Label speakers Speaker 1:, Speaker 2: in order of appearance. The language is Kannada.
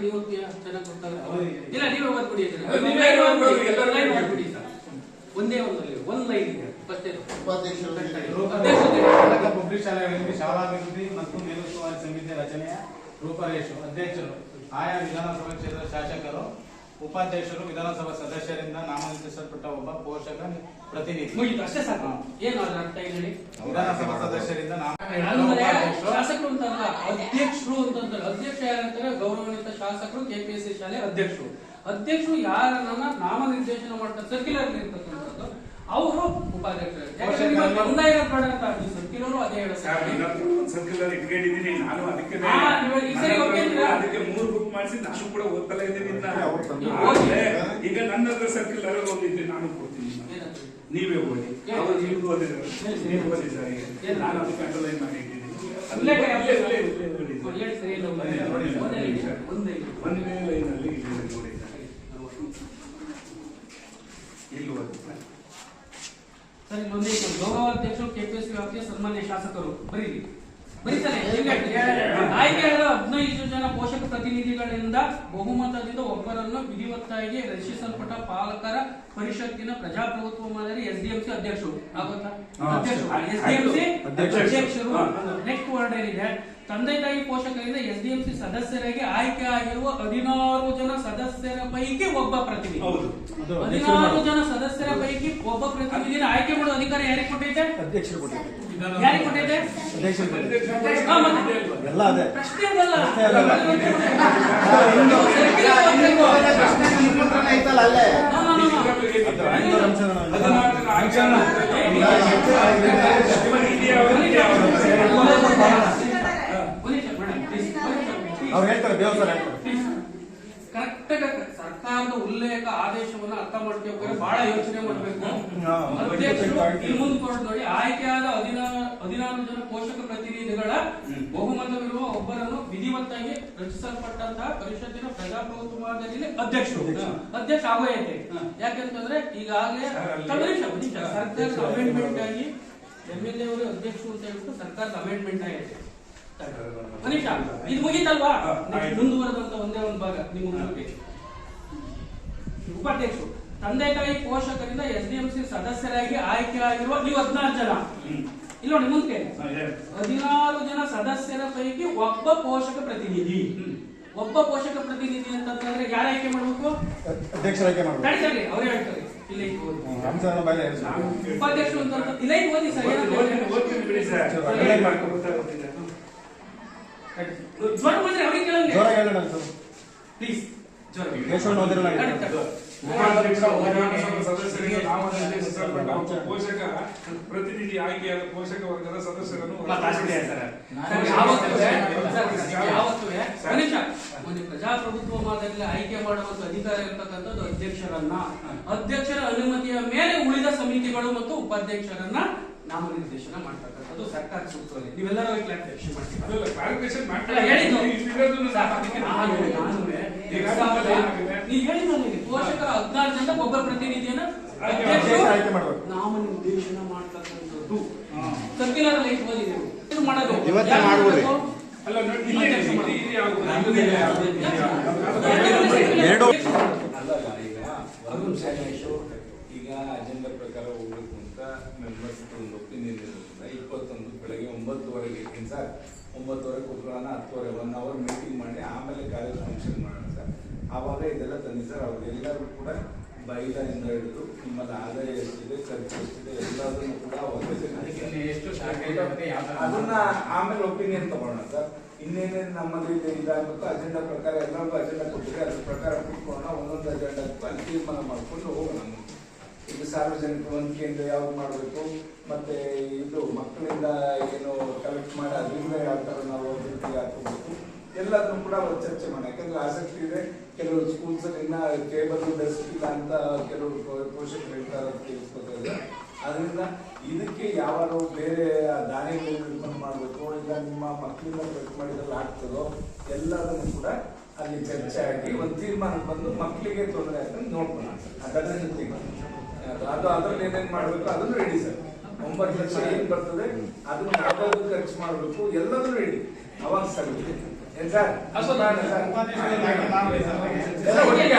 Speaker 1: ನೀವು ಚೆನ್ನಾಗಿ ಗೊತ್ತಾಗುತ್ತೆ. ಇಲ್ಲ ನೀವೇ ಓದ್ಬಿಡಿ ಒಂದೇ ಒಂದು ಲೈನ್ ಇದೆ.
Speaker 2: ಪಬ್ಲಿಕ್ ಶಾಲೆಗಳಲ್ಲಿ ಶಾಲಾಭಿವೃದ್ಧಿ ಮತ್ತು ಮೇಲುಸ್ತುವಾರಿ ಸಮಿತಿ ರಚನೆಯ ರೂಪರೇಷು. ಅಧ್ಯಕ್ಷರು ಆಯಾ ವಿಧಾನಸಭಾ ಕ್ಷೇತ್ರದ ಶಾಸಕರು, ಉಪಾಧ್ಯಕ್ಷರು, ವಿಧಾನಸಭಾ ಸದಸ್ಯರಿಂದ ನಾಮನಿರ್ದೇಶಿಸಲ್ಪಟ್ಟ ಒಬ್ಬ ಪೋಷಕ ಪ್ರತಿನಿಧಿ.
Speaker 1: ಅಷ್ಟೇ ಸಾಕು. ಏನು ಅರ್ಥ ಹೇಳಿ?
Speaker 2: ವಿಧಾನಸಭಾ ಸದಸ್ಯರಿಂದ
Speaker 1: ಶಾಸಕರು ಅಂತಲ್ಲ, ಅಧ್ಯಕ್ಷರು ಅಂತಂತಾರೆ. ಅಧ್ಯಕ್ಷ ಯಾರಂತಾರೆ? ಗೌರವಾನ್ವಿತ ಶಾಸಕರು, ಕೆಪಿಎಸ್ಸಿ ಶಾಲೆ ಅಧ್ಯಕ್ಷರು. ಅಧ್ಯಕ್ಷರು ಯಾರನ್ನ ನಾಮನಿರ್ದೇಶನ ಮಾಡ್ತಾರೆ ಸರ್ಕ್ಯುಲರ್ ಇರ್ತಕ್ಕಂಥದ್ದು ಅವರು ಉಪಾಧ್ಯಕ್ಷರು. ಸರ್ಕ್ಯುಲರ್ ಅದೇ
Speaker 3: ಸರ್ಕ್ಯುಲರ್ ಇಟ್ಕೊಂಡಿದ್ದೀನಿ ನಾನು. ಅದಕ್ಕೆ 3 ಬುಕ್ ಮಾಡಿಸಿ ನಾನು ಕೂಡ ಓದ್ತಲೇ ಇದ್ದೀನಿ. ಈಗ ನನ್ನ ಹತ್ರ ಸರ್ಕ್ಯುಲರ್ ಓದಿದ್ದೆ, ನಾನು ಕೊಡ್ತೀನಿ, ನೀವೇ ಓದಿ. ಅವರು ನೀವು ಓದಿದ್ರು, ನೀವು ಓದಿದ್ದಾರೆ, ನಾನು ಅದಕ್ಕೆ ಅಂಡರ್ಲೈನ್ ಮಾಡಿದ್ದೀನಿ. ಒಂದೇ ಲೈನಲ್ಲಿ ಇಲ್ಲಿ ಓದಿ.
Speaker 1: ಗೌರವಾಧ್ಯಕ್ಷರು, ಕೆಪಿಎಸ್ಸಿ ವ್ಯಾಪ್ತಿಯ ಸನ್ಮಾನ್ಯ ಶಾಸಕರು ಬರೀತಾರೆ. ಆಯ್ಕೆಯಾದ 15 ಜನ ಪೋಷಕ ಪ್ರತಿನಿಧಿಗಳಿಂದ ಬಹುಮತದಿಂದ ಒಬ್ಬರನ್ನು ವಿಧಿವತ್ತಾಗಿ ರಚಿಸಲ್ಪಟ್ಟ ಪಾಲಕರ ಪರಿಷತ್ತಿನ ಪ್ರಜಾಪ್ರಭುತ್ವ ಮಾದರಿ ಎಸ್ಡಿಎಂಸಿ ಅಧ್ಯಕ್ಷರು. ಅಧ್ಯಕ್ಷರು ನೆಕ್ಸ್ಟ್ ವರ್ಡ್ ಏನಿದೆ? ತಂದೆ ತಾಯಿ ಪೋಷಕರಿಂದ ಎಸ್ಡಿಎಂಸಿ ಸದಸ್ಯರಾಗಿ ಆಯ್ಕೆ ಆಗಿರುವ 16 ಜನ ಸದಸ್ಯರ ಪೈಕಿ ಒಬ್ಬ ಪ್ರತಿನಿಧಿ. 16 ಜನ ಸದಸ್ಯರ ಪೈಕಿ ಒಬ್ಬ ಪ್ರತಿನಿಧಿನ ಆಯ್ಕೆ ಮಾಡುವ ಅಧಿಕಾರ ಯಾರಿಗೆ ಕೊಟ್ಟೈತೆ?
Speaker 4: ಅಧ್ಯಕ್ಷರು ಕೊಟ್ಟಿದ್ದಾರೆ.
Speaker 1: ಯಾರಿಗೆ ಕೊಟ್ಟೈತೆ? ಪ್ರಶ್ನೆ ಅಲ್ಲ.
Speaker 4: ಅವ್ರು ಹೇಳ್ತಾರೆ, ದೇವಸ್ಥಾನ
Speaker 1: ಕರೆಕ್ಟ್ ಸರ್ಕಾರದ ಉಲ್ಲೇಖ ಆದೇಶವನ್ನು ಅರ್ಥ ಮಾಡ್ಕೋಬೇಕಾದ್ರೆ ಬಹಳ ಯೋಚನೆ ಮಾಡಬೇಕು. ಅಧ್ಯಕ್ಷರು ಇಲ್ಲಿ ಮುಂದೆ ಕೊಟ್ಟು ನೋಡಿ, ಆಯ್ಕೆಯಾದ 16 ಜನ ಪೋಷಕ ಪ್ರತಿನಿಧಿಗಳ ಬಹುಮತವಿರುವ ಒಬ್ಬರನ್ನು ವಿಧಿವತ್ತಾಗಿ ರಚಿಸಲ್ಪಟ್ಟಂತಹ ಪರಿಷತ್ತಿನ ಪ್ರಜಾಪ್ರಭುತ್ವ ಮಾದರಿಯಲ್ಲಿ ಅಧ್ಯಕ್ಷರು ಅಧ್ಯಕ್ಷ ಆಗೋಯೈತೆ. ಯಾಕೆಂತಂದ್ರೆ ಈಗಾಗಲೇ ಸರ್ಕಾರದ ಅಮೆಂಡ್ಮೆಂಟ್ ಆಗಿ MLA ಅವರು ಅಧ್ಯಕ್ಷರು ಅಂತ ಹೇಳ್ಬಿಟ್ಟು ಸರ್ಕಾರದ ಅಮೆಂಡ್ಮೆಂಟ್ ಆಗೈತೆ. ಮನೀಷ ಇದು ಮುಗೀತಲ್ವಾ? ಮುಂದುವರೆದಂತ ಒಂದೇ ಒಂದು ಭಾಗ ನಿಮಗೆ. ಉಪಾಧ್ಯಕ್ಷರು ತಂದೆ ತಾಯಿ ಪೋಷಕರಿಂದ ಎಸ್ಡಿಎಂಸಿ ಸದಸ್ಯರಾಗಿ ಆಯ್ಕೆ ಆಗಿರುವ ನೀವು 16 ಜನ. ಇಲ್ಲ ನೋಡಿ ಮುಂದೆ 16 ಜನ ಸದಸ್ಯರ ಪೈಕಿ ಒಬ್ಬ ಪೋಷಕ ಪ್ರತಿನಿಧಿ. ಒಬ್ಬ ಪೋಷಕ ಪ್ರತಿನಿಧಿ ಅಂತಂದ್ರೆ ಯಾರು ಆಯ್ಕೆ ಮಾಡ್ಬೇಕು?
Speaker 4: ಅಧ್ಯಕ್ಷರು ಆಯ್ಕೆ ಮಾಡ್ಬೇಕು.
Speaker 1: ಅವ್ರೇ ಹೇಳ್ತಾರೆ. ಇಲ್ಲಿ ಉಪಾಧ್ಯಕ್ಷರು ಅಂತ ಇಲ್ಲ ಓದಿ ಸರ್. ಜ್ವರ ಬಂದ್ರೆ ಅವ್ರಿಗೆ ಕೇಳಂಗೆ ಪ್ಲೀಸ್.
Speaker 3: ಸದಸ್ಯರಿಗೆ ನಾಮನಿರ್ದೇಶಿಸಲ್ಪಟ್ಟ ಪೋಷಕ ಪ್ರತಿನಿಧಿ ಆಯ್ಕೆಯಾದ ಪೋಷಕ ವರ್ಗದ ಸದಸ್ಯರನ್ನು
Speaker 1: ಪ್ರಜಾಪ್ರಭುತ್ವ ಮಾದರಿಯಲ್ಲಿ ಆಯ್ಕೆ ಮಾಡುವಂತ ಅಧಿಕಾರ ಇರತಕ್ಕಂಥದ್ದು ಅಧ್ಯಕ್ಷರನ್ನ. ಅಧ್ಯಕ್ಷರ ಅನುಮತಿಯ ಮೇಲೆ ಉಳಿದ ಸಮಿತಿಗಳು ಮತ್ತು ಉಪಾಧ್ಯಕ್ಷರನ್ನ ನಾಮನಿರ್ದೇಶನ ಮಾಡ್ತಕ್ಕಂಥದ್ದು ಸರ್ಕಾರ ಸೂಕ್ತವಲ್ಲ. ನೀವೆಲ್ಲರೂ ಕ್ಲಾರಿಫಿಕೇಶನ್ ಪೋಷಕರ 16 ಜನ ಒಬ್ಬ ಪ್ರತಿನಿಧಿಯನ್ನ ನಾಮನಿರ್ದೇಶನ ಮಾಡ್ತಕ್ಕಂಥದ್ದು ಸರ್ಕ್ಯುಲರ್ ಅಲ್ಲಿ ಓದಿದೆವು. ಇದು ಮಾಡೋದು
Speaker 5: ಈಗ ಅಜೆಂಡಾ ಪ್ರಕಾರ ಹೋಗ್ಬೇಕು ಅಂತ ಮೆಂಬರ್ಸ್ ಒಂದು ಒಪಿನಿಯನ್ ಇರೋದ್ರಿಂದ 21 ಬೆಳಗ್ಗೆ 9:30 ಸರ್. 9:30 ಕೂತ್ಕೊಳ್ಳೋಣ, 10:30 1 ಅವರ್ ಮೀಟಿಂಗ್ ಮಾಡಿ ಆಮೇಲೆ ಕಾಲೇಜ್ ಫಂಕ್ಷನ್ ಮಾಡೋಣ ಸರ್. ಆವಾಗ ಇದೆಲ್ಲ ತಂದಿ ಸರ್. ಅವ್ರೆಲ್ಲರೂ ಕೂಡ ಬೈಲಿಂದ ಹಿಡಿದು ನಿಮ್ಮಲ್ಲಿ ಆದಾಯ ಎಷ್ಟಿದೆ, ಖರ್ಚು ಎಷ್ಟಿದೆ ಎಲ್ಲದನ್ನು ಕೂಡ ಅದನ್ನ ಆಮೇಲೆ ಒಪಿನಿಯನ್ ತಗೊಳ್ಳೋಣ ಸರ್. ಇನ್ನೇನೇನು ನಮ್ಮಲ್ಲಿ ಇದಾಗಬೇಕು ಅಜೆಂಡಾ ಪ್ರಕಾರ ಎಲ್ಲರಿಗೂ ಅಜೆಂಡಾ ಕೊಟ್ಟಿದೆ, ಅದ್ರ ಪ್ರಕಾರ ಕೂತ್ಕೊಳ್ಳೋಣ. ಒಂದೊಂದು ಅಜೆಂಡಾಕ್ಕೂ ಅಲ್ಲಿ ತೀರ್ಮಾನ ಮಾಡ್ಕೊಂಡು ಹೋಗೋಣ. ಈಗ ಸಾರ್ವಜನಿಕ ವಂತಿಕೆಯಿಂದ ಯಾವ್ದು ಮಾಡಬೇಕು, ಮತ್ತೆ ಇದು ಮಕ್ಕಳಿಂದ ಏನು ಕಲೆಕ್ಟ್ ಮಾಡಿ ಅದರಿಂದ ಯಾವ ತರ ನಾವು ಅಭಿವೃದ್ಧಿ ಹಾಕೋಬೇಕು ಎಲ್ಲದನ್ನು ಕೂಡ ಚರ್ಚೆ ಮಾಡೋಣ. ಯಾಕಂದ್ರೆ ಆಸಕ್ತಿ ಇದೆ. ಕೆಲವರು ಸ್ಕೂಲ್ಸ್ ಇನ್ನ ಟೇಬಲ್ ಡೆಸ್ಕ್ ಇಲ್ಲ ಅಂತ ಕೆಲವರು ಪೋಷಕರು ಹೇಳ್ತಾರೆ, ತಿಳಿಸ್ಕೊತಾರೆ. ಅದರಿಂದ ಇದಕ್ಕೆ ಯಾವಾಗ ಬೇರೆ ದಾನಿಗಳು ನಿರ್ಮಾಣ ಮಾಡಬೇಕು, ಇಲ್ಲ ನಿಮ್ಮ ಮಕ್ಕಳಿಂದ ಕಲೆಕ್ಟ್ ಮಾಡಿದಲ್ಲಿ ಆಗ್ತದೋ ಎಲ್ಲದನ್ನು ಕೂಡ ಅಲ್ಲಿ ಚರ್ಚೆ ಆಗಿ ಒಂದು ತೀರ್ಮಾನಕ್ಕೆ ಬಂದು ಮಕ್ಕಳಿಗೆ ತೊಂದರೆ ಆಗ್ತದೆ ನೋಡ್ಬೋಣ. ಅದು ಅದ್ರಲ್ಲಿ ಏನೇನ್ ಮಾಡ್ಬೇಕು ಅದನ್ನು ರೆಡಿ ಸರ್. 9 ಲಕ್ಷ ಏನ್ ಬರ್ತದೆ ಅದನ್ನ ಯಾವ್ದಾದ್ರು ಖರ್ಚು ಮಾಡ್ಬೇಕು ಎಲ್ಲದೂ ರೆಡಿ. ಅವಾಗ ಸರ್ ಏನ್ ಸರ್?
Speaker 1: ಅಸೋಸಿಯೇಷನ್
Speaker 2: ಉಪಾಧ್ಯಕ್ಷರಾಗಿ ನಾಮಿನೇಷನ್
Speaker 5: ಎಲ್ಲ ಒಟ್ಟಿಗೆ